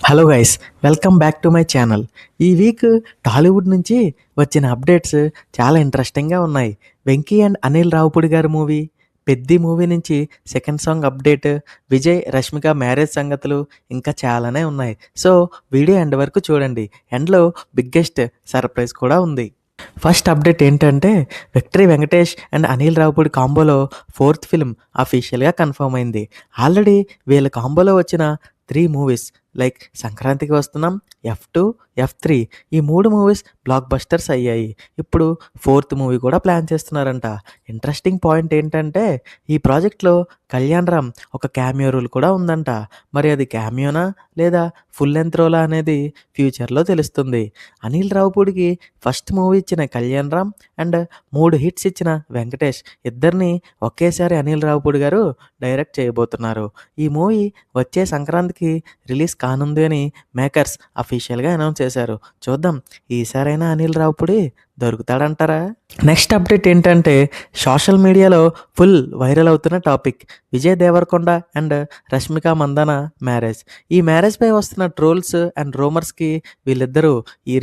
Hello guys, welcome back to my channel. ఈ week Tollywood నుంచి వచ్చిన అప్డేట్స్ చాలా ఇంట్రెస్టింగ్గా ఉన్నాయి. వెంకీ అండ్ అనిల్ రావుపూడి గారి మూవీ 'పెద్ది' మూవీ నుంచి second song update, Vijay Rashmika marriage సంగతులు ఇంకా చాలానే ఉన్నాయి. సో వీడియో ఎండ్ వరకు చూడండి. ఎండ్లో బిగ్గెస్ట్ సర్ప్రైజ్ కూడా ఉంది. ఫస్ట్ అప్డేట్ ఏంటంటే, విక్టరీ వెంకటేష్ అండ్ అనిల్ రావుపూడి కాంబోలో ఫోర్త్ ఫిల్మ్ అఫీషియల్గా కన్ఫర్మ్ అయింది. ఆల్రెడీ వీళ్ళ కాంబోలో వచ్చిన 3 మూవీస్ లైక్ సంక్రాంతికి వస్తున్నాం, F2, F3 ఈ 3 మూవీస్ బ్లాక్ బస్టర్స్ అయ్యాయి. ఇప్పుడు ఫోర్త్ మూవీ కూడా ప్లాన్ చేస్తున్నారంట. ఇంట్రెస్టింగ్ పాయింట్ ఏంటంటే, ఈ ప్రాజెక్ట్లో కళ్యాణ్ రామ్ ఒక క్యామియో రోల్ కూడా ఉందంట. మరి అది క్యామియోనా లేదా ఫుల్ లెంత్ రోలా అనేది ఫ్యూచర్లో తెలుస్తుంది. అనిల్ రావుపూడికి ఫస్ట్ మూవీ ఇచ్చిన కళ్యాణ్ రామ్ అండ్ 3 హిట్స్ ఇచ్చిన వెంకటేష్ ఇద్దరిని ఒకేసారి అనిల్ రావుపూడి గారు డైరెక్ట్ చేయబోతున్నారు. ఈ మూవీ వచ్చే సంక్రాంతికి రిలీజ్ కానుంది అని మేకర్స్ అఫీషియల్గా అనౌన్స్ చేశారు. చూద్దాం, ఈసారైనా అనిల్ రావుపూడి దొరుకుతాడంటారా? నెక్స్ట్ అప్డేట్ ఏంటంటే, సోషల్ మీడియాలో ఫుల్ వైరల్ అవుతున్న topic Vijay Deverakonda and Rashmika Mandanna marriage. ఈ మ్యారేజ్పై వస్తున్న ట్రోల్స్ అండ్ రూమర్స్కి వీళ్ళిద్దరూ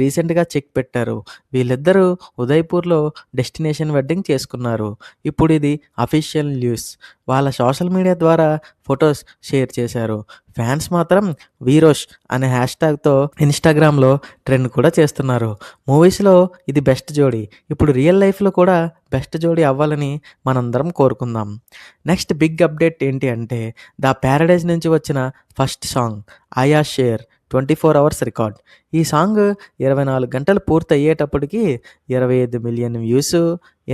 రీసెంట్గా చెక్ పెట్టారు. వీళ్ళిద్దరూ ఉదయ్పూర్లో డెస్టినేషన్ వెడ్డింగ్ చేసుకున్నారు. ఇప్పుడు ఇది అఫీషియల్ న్యూస్. వాళ్ళ సోషల్ మీడియా ద్వారా ఫొటోస్ షేర్ చేశారు. ఫ్యాన్స్ మాత్రం వీరోష్ అనే హ్యాష్ట్యాగ్తో ఇన్స్టాగ్రామ్లో ట్రెండ్ కూడా చేస్తున్నారు. మూవీస్లో ఇది బెస్ట్ జోడీ, ఇప్పుడు రియల్ లైఫ్లో కూడా బెస్ట్ జోడీ అవ్వాలని మనందరం కోరుకుందాం. నెక్స్ట్ బిగ్ అప్డేట్ ఏంటి అంటే, ద ప్యారడైజ్ నుంచి వచ్చిన ఫస్ట్ సాంగ్ ఆయా షేర్ 24 అవర్స్ రికార్డ్. ఈ సాంగ్ 24 గంటలు పూర్తి అయ్యేటప్పటికి 25 మిలియన్ వ్యూస్,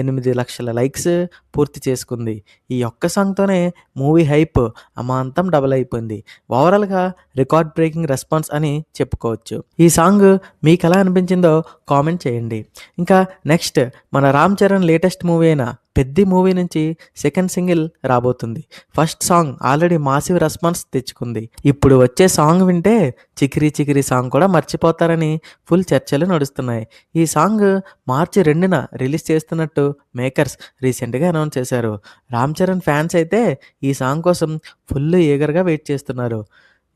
8 లక్షల లైక్స్ పూర్తి చేసుకుంది. ఈ ఒక్క సాంగ్తోనే మూవీ హైప్ అమాంతం డబుల్ అయిపోయింది. ఓవరాల్గా రికార్డ్ బ్రేకింగ్ రెస్పాన్స్ అని చెప్పుకోవచ్చు. ఈ సాంగ్ మీకు ఎలా అనిపించిందో కామెంట్ చేయండి. ఇంకా నెక్స్ట్ మన రామ్ చరణ్ లేటెస్ట్ మూవీ అయిన పెద్ది మూవీ నుంచి సెకండ్ సింగిల్ రాబోతుంది. First song already massive response తెచ్చుకుంది. ఇప్పుడు వచ్చే సాంగ్ వింటే చికిరి చికిరి సాంగ్ కూడా మర్చిపోతారని ఫుల్ చర్చలు నడుస్తున్నాయి. ఈ సాంగ్ మార్చి 2న రిలీజ్ చేస్తున్నట్టు మేకర్స్ రీసెంట్గా అనౌన్స్ చేశారు. రామ్ చరణ్ ఫ్యాన్స్ అయితే ఈ సాంగ్ కోసం ఫుల్ ఈగర్గా వెయిట్ చేస్తున్నారు.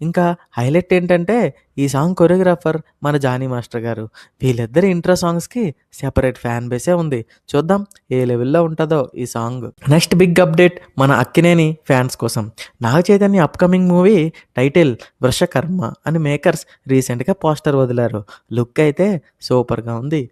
ఇంకా హైలైట్ ఏంటంటే, ఈ సాంగ్ కొరియోగ్రాఫర్ మన జానీ మాస్టర్ గారు. వీళ్ళిద్దరి ఇంట్రో సాంగ్స్కి సెపరేట్ ఫ్యాన్ బేసే ఉంది. చూద్దాం ఏ లెవెల్లో ఉంటుందో ఈ సాంగ్. నెక్స్ట్ బిగ్ అప్డేట్ మన అక్కినేని ఫ్యాన్స్ కోసం. Naga Chaitanya upcoming movie title Vrushakarma అని మేకర్స్ రీసెంట్గా పోస్టర్ వదిలారు. లుక్ అయితే సూపర్గా ఉంది.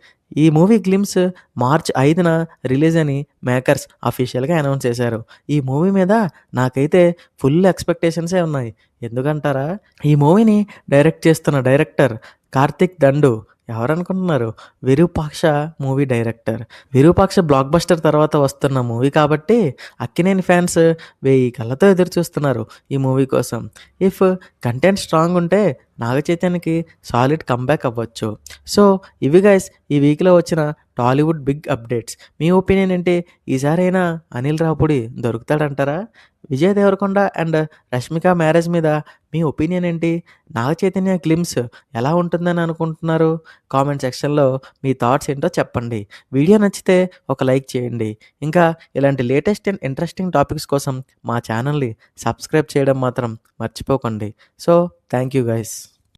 ఈ మూవీ గ్లిమ్స్ మార్చ్ 5న రిలీజ్ అని మేకర్స్ అఫీషియల్గా అనౌన్స్ చేశారు. ఈ మూవీ మీద నాకైతే ఫుల్ ఎక్స్పెక్టేషన్సే ఉన్నాయి. ఎందుకంటారా, ఈ మూవీని డైరెక్ట్ చేస్తున్న డైరెక్టర్ కార్తిక్ దండు ఎవరనుకుంటున్నారు? Virupaksha movie director. Virupaksha blockbuster తర్వాత వస్తున్న మూవీ కాబట్టి అక్కినేని ఫ్యాన్స్ 1000 కళ్ళతో ఎదురు చూస్తున్నారు ఈ మూవీ కోసం. ఇఫ్ కంటెంట్ స్ట్రాంగ్ ఉంటే నాగ చైతన్యకి సాలిడ్ కంబ్యాక్ అవ్వచ్చు. సో ఇవి గైస్ ఈ వీక్లో వచ్చిన టాలీవుడ్ బిగ్ అప్డేట్స్. మీ ఒపీనియన్ ఏంటి? ఈసారైనా అనిల్ రావుపూడి దొరుకుతాడంటారా? విజయ్ దేవరకొండ అండ్ రష్మిక మ్యారేజ్ మీద మీ ఒపీనియన్ ఏంటి? నాగ చైతన్య గ్లిమ్స్ ఎలా ఉంటుందని అనుకుంటున్నారు? కామెంట్ సెక్షన్లో మీ థాట్స్ ఏంటో చెప్పండి. వీడియో నచ్చితే ఒక లైక్ చేయండి. ఇంకా ఇలాంటి లేటెస్ట్ అండ్ ఇంట్రెస్టింగ్ టాపిక్స్ కోసం మా ఛానల్ని సబ్స్క్రైబ్ చేయడం మాత్రం మర్చిపోకండి. So thank you guys.